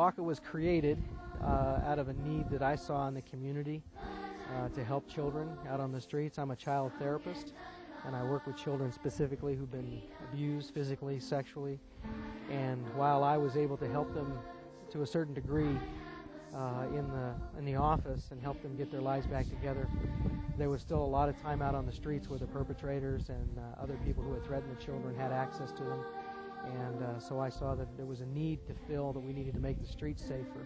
BACA was created out of a need that I saw in the community to help children out on the streets. I'm a child therapist, and I work with children specifically who've been abused physically, sexually. And while I was able to help them to a certain degree in the office and help them get their lives back together, there was still a lot of time out on the streets where the perpetrators and other people who had threatened the children had access to them. And so I saw that there was a need to fill, that we needed to make the streets safer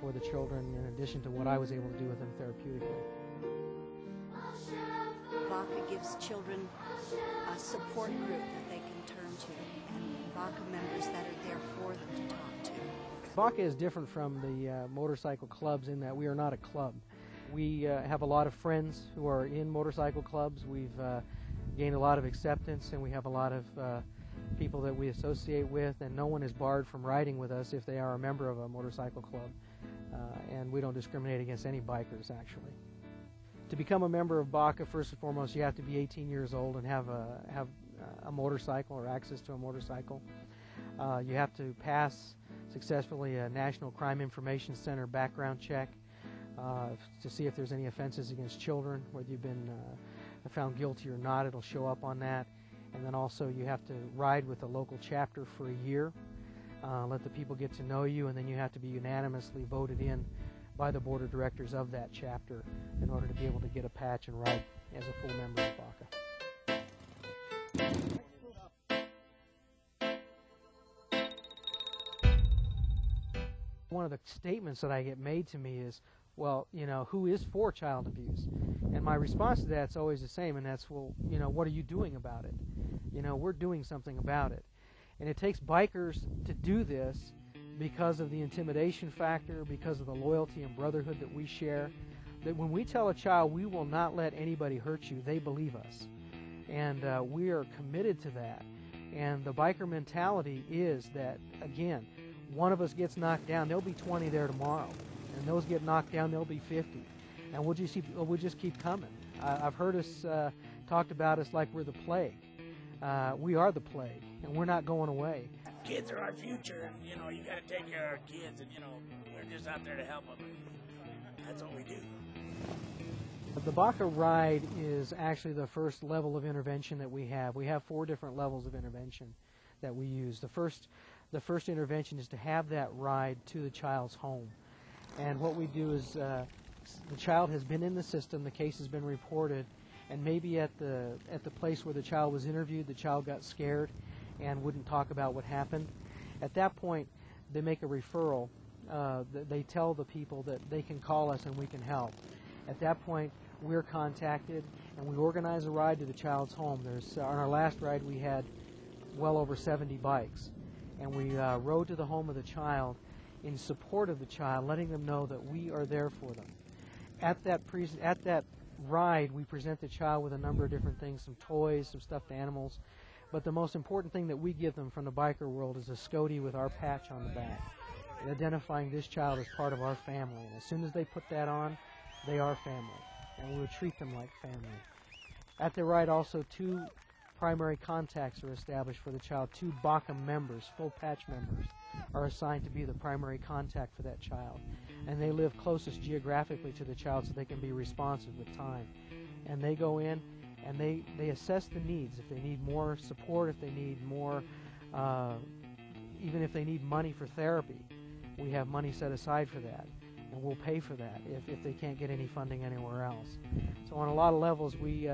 for the children, in addition to what I was able to do with them therapeutically. BACA gives children a support group that they can turn to, and BACA members that are there for them to talk to. BACA is different from the motorcycle clubs in that we are not a club. We have a lot of friends who are in motorcycle clubs. We've gained a lot of acceptance, and we have a lot of people that we associate with, and no one is barred from riding with us if they are a member of a motorcycle club. And we don't discriminate against any bikers, actually. To become a member of BACA, first and foremost, you have to be 18 years old and have a motorcycle or access to a motorcycle. You have to pass successfully a National Crime Information Center background check to see if there's any offenses against children, whether you've been found guilty or not. It'll show up on that. And then also you have to ride with a local chapter for a year, let the people get to know you, and then you have to be unanimously voted in by the board of directors of that chapter in order to be able to get a patch and ride as a full member of BACA. One of the statements that I get made to me is, well, you know, who is for child abuse? And my response to that's always the same, and that's, well, you know, what are you doing about it? You know, we're doing something about it. And it takes bikers to do this because of the intimidation factor, because of the loyalty and brotherhood that we share. That when we tell a child we will not let anybody hurt you, they believe us. And we are committed to that. And the biker mentality is that, again, one of us gets knocked down, there'll be 20 there tomorrow. And those get knocked down, there'll be 50. And we'll just keep coming. I've heard us talked about us like we're the plague. We are the plague, and we're not going away. Kids are our future, and, you know, you got to take care of our kids, and, you know, we're just out there to help them. That's what we do. The BACA ride is actually the first level of intervention that we have. We have 4 different levels of intervention that we use. The first intervention is to have that ride to the child's home. And what we do is the child has been in the system, the case has been reported, and maybe at the place where the child was interviewed, the child got scared and wouldn't talk about what happened. At that point, they make a referral. They tell the people that they can call us and we can help. At that point, we're contacted and we organize a ride to the child's home. On our last ride, we had well over 70 bikes, and we rode to the home of the child in support of the child, letting them know that we are there for them. At that ride, we present the child with a number of different things, some toys, some stuffed animals, but the most important thing that we give them from the biker world is a SCOTY with our patch on the back, identifying this child as part of our family. And as soon as they put that on, they are family, and we will treat them like family. At the ride, also 2 primary contacts are established for the child. 2 BACA members, full patch members, are assigned to be the primary contact for that child. And they live closest geographically to the child so they can be responsive with time. And they go in and they assess the needs. If they need more support, if they need more, even if they need money for therapy, we have money set aside for that. And we'll pay for that if they can't get any funding anywhere else. So on a lot of levels, we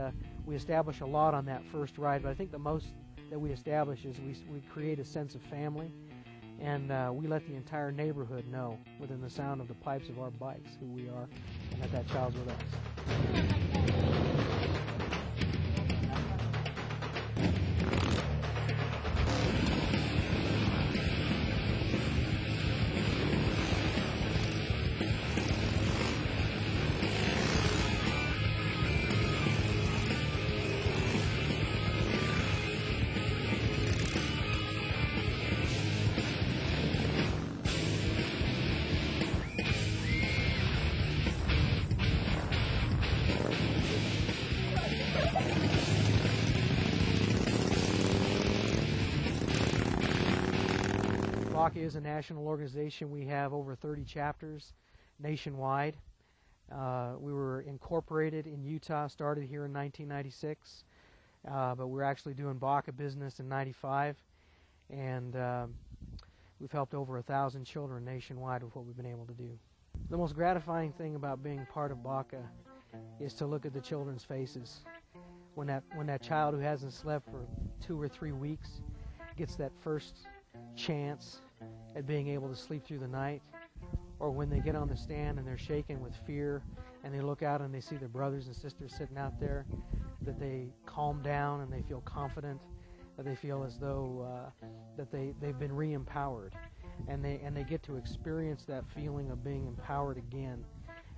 establish a lot on that first ride, but I think the most that we establish is we create a sense of family, and we let the entire neighborhood know within the sound of the pipes of our bikes who we are and that child's with us. BACA is a national organization. We have over 30 chapters nationwide. We were incorporated in Utah, started here in 1996, but we're actually doing BACA business in '95, and we've helped over 1,000 children nationwide with what we've been able to do. The most gratifying thing about being part of BACA is to look at the children's faces. When that child who hasn't slept for 2 or 3 weeks gets that first chance at being able to sleep through the night, or when they get on the stand and they're shaken with fear and they look out and they see their brothers and sisters sitting out there, that they calm down and they feel confident, that they feel as though that they've been re-empowered, and they get to experience that feeling of being empowered again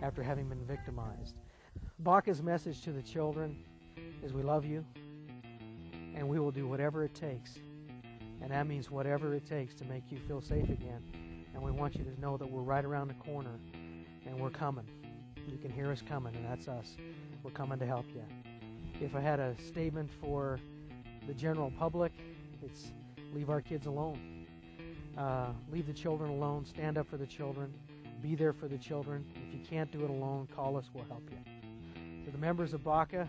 after having been victimized. BACA's message to the children is, we love you and we will do whatever it takes, and that means whatever it takes to make you feel safe again. And we want you to know that we're right around the corner and we're coming. You can hear us coming, and that's us. We're coming to help you. If I had a statement for the general public, it's leave our kids alone. Leave the children alone. Stand up for the children. Be there for the children. If you can't do it alone, call us. We'll help you. To the members of BACA,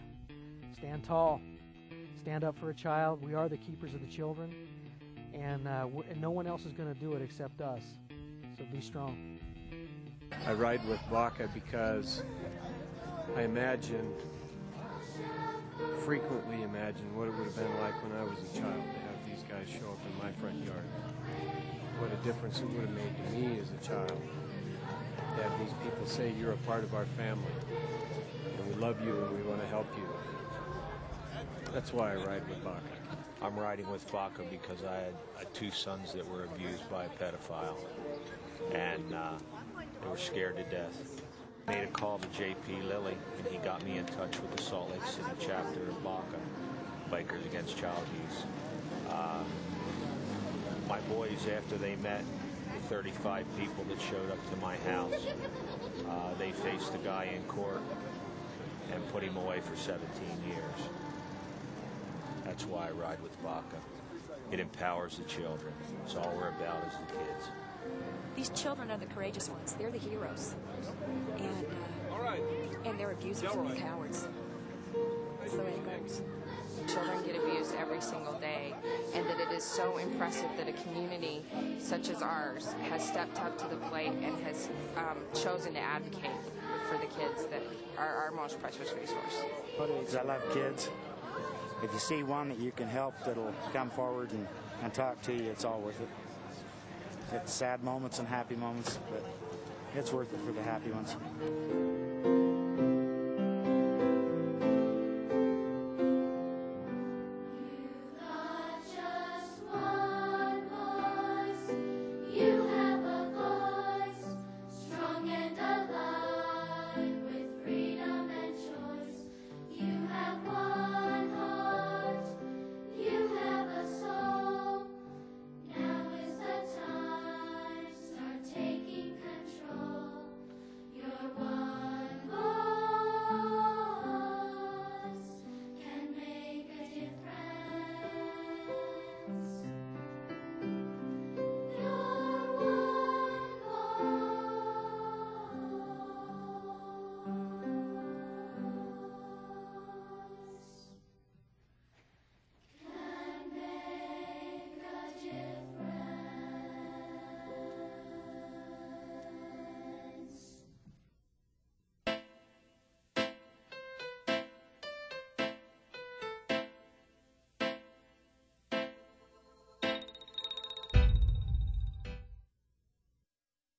stand tall. Stand up for a child. We are the keepers of the children, and no one else is going to do it except us. So be strong. I ride with BACA because I frequently imagine what it would have been like when I was a child to have these guys show up in my front yard. What a difference it would have made to me as a child to have these people say, you're a part of our family, and we love you and we want to help you. That's why I ride with BACA. I'm riding with BACA because I had 2 sons that were abused by a pedophile, and they were scared to death. I made a call to J.P. Lilly, and he got me in touch with the Salt Lake City chapter of BACA, Bikers Against Child Abuse. My boys, after they met the 35 people that showed up to my house, they faced the guy in court and put him away for 17 years. That's why I ride with BACA. It empowers the children. It's all we're about is the kids. These children are the courageous ones. They're the heroes. And they're abusers and cowards. That's the way it goes. Children get abused every single day, and that it is so impressive that a community such as ours has stepped up to the plate and has chosen to advocate for the kids that are our most precious resource. I love kids. If you see one that you can help that'll come forward and talk to you, it's all worth it. It's sad moments and happy moments, but it's worth it for the happy ones.